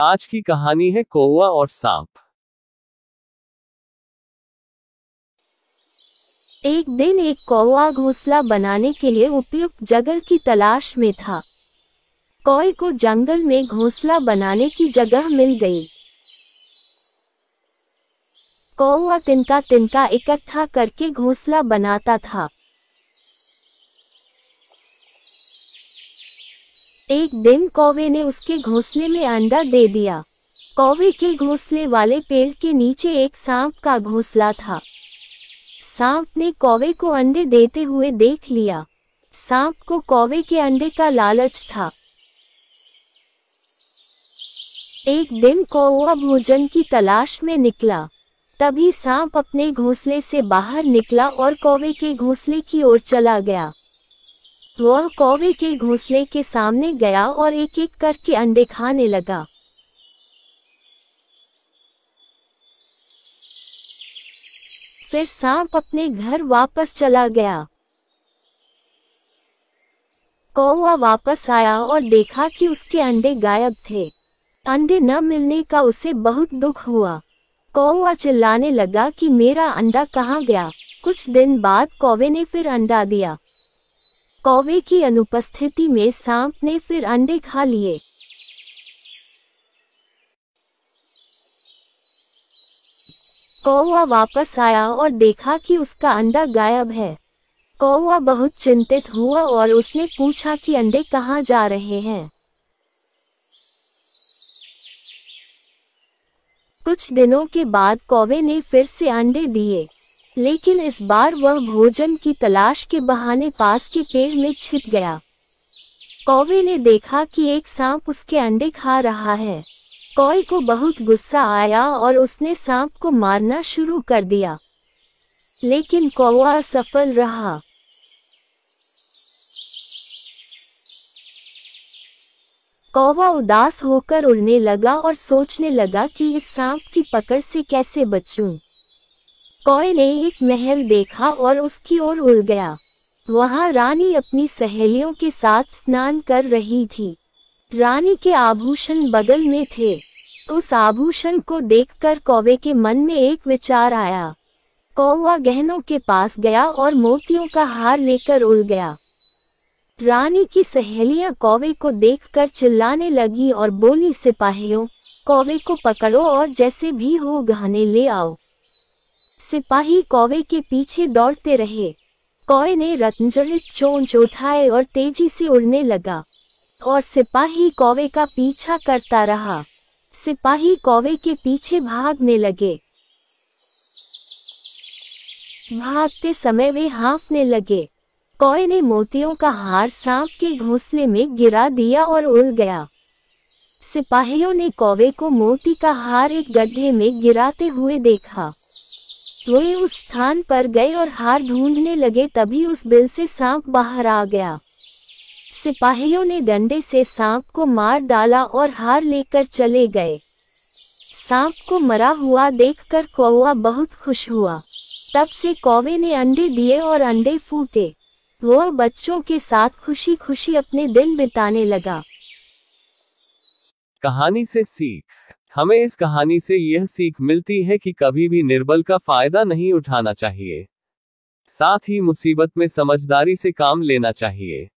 आज की कहानी है कौवा और सांप। एक दिन एक कौवा घोंसला बनाने के लिए उपयुक्त जगह की तलाश में था। कौवे को जंगल में घोंसला बनाने की जगह मिल गई। कौवा तिनका तिनका इकट्ठा करके घोंसला बनाता था। एक दिन कौवे ने उसके घोंसले में अंडा दे दिया। कौवे के घोंसले वाले पेड़ के नीचे एक सांप का घोंसला था। सांप ने कौवे को अंडे देते हुए देख लिया। सांप को कौवे के अंडे का लालच था। एक दिन कौवा भोजन की तलाश में निकला। तभी सांप अपने घोंसले से बाहर निकला और कौवे के घोंसले की ओर चला गया। वह कौवे के घोंसले के सामने गया और एक एक करके अंडे खाने लगा। फिर सांप अपने घर वापस चला गया। कौवा वापस आया और देखा कि उसके अंडे गायब थे। अंडे न मिलने का उसे बहुत दुख हुआ। कौवा चिल्लाने लगा कि मेरा अंडा कहाँ गया। कुछ दिन बाद कौवे ने फिर अंडा दिया। कौवे की अनुपस्थिति में सांप ने फिर अंडे खा लिए। कौवा वापस आया और देखा कि उसका अंडा गायब है। कौवा बहुत चिंतित हुआ और उसने पूछा कि अंडे कहाँ जा रहे हैं। कुछ दिनों के बाद कौवे ने फिर से अंडे दिए, लेकिन इस बार वह भोजन की तलाश के बहाने पास के पेड़ में छिप गया। कौवे ने देखा कि एक सांप उसके अंडे खा रहा है। कौवे को बहुत गुस्सा आया और उसने सांप को मारना शुरू कर दिया, लेकिन कौवा असफल रहा। कौवा उदास होकर उड़ने लगा और सोचने लगा कि इस सांप की पकड़ से कैसे बचूं। कौवे ने एक महल देखा और उसकी ओर उड़ गया। वहां रानी अपनी सहेलियों के साथ स्नान कर रही थी। रानी के आभूषण बगल में थे। उस आभूषण को देखकर कौवे के मन में एक विचार आया। कौवा गहनों के पास गया और मोतियों का हार लेकर उड़ गया। रानी की सहेलियां कौवे को देखकर चिल्लाने लगी और बोली, सिपाहियों, कौवे को पकड़ो और जैसे भी हो गहने ले आओ। सिपाही कौवे के पीछे दौड़ते रहे। कौवे ने रत्नजड़ित चोंच उठाए और तेजी से उड़ने लगा, और सिपाही कौवे का पीछा करता रहा। सिपाही कौवे के पीछे भागने लगे। भागते समय वे हाँफने लगे। कौवे ने मोतियों का हार सांप के घोंसले में गिरा दिया और उड़ गया। सिपाहियों ने कौवे को मोती का हार एक गड्ढे में गिराते हुए देखा। वे उस स्थान पर गए और हार ढूंढने लगे। तभी उस बिल से सांप बाहर आ गया। सिपाहियों ने डंडे से सांप को मार डाला और हार लेकर चले गए। सांप को मरा हुआ देखकर कौवा बहुत खुश हुआ। तब से कौवे ने अंडे दिए और अंडे फूटे। वह बच्चों के साथ खुशी खुशी अपने दिन बिताने लगा। कहानी से सीख। हमें इस कहानी से यह सीख मिलती है कि कभी भी निर्बल का फायदा नहीं उठाना चाहिए। साथ ही मुसीबत में समझदारी से काम लेना चाहिए।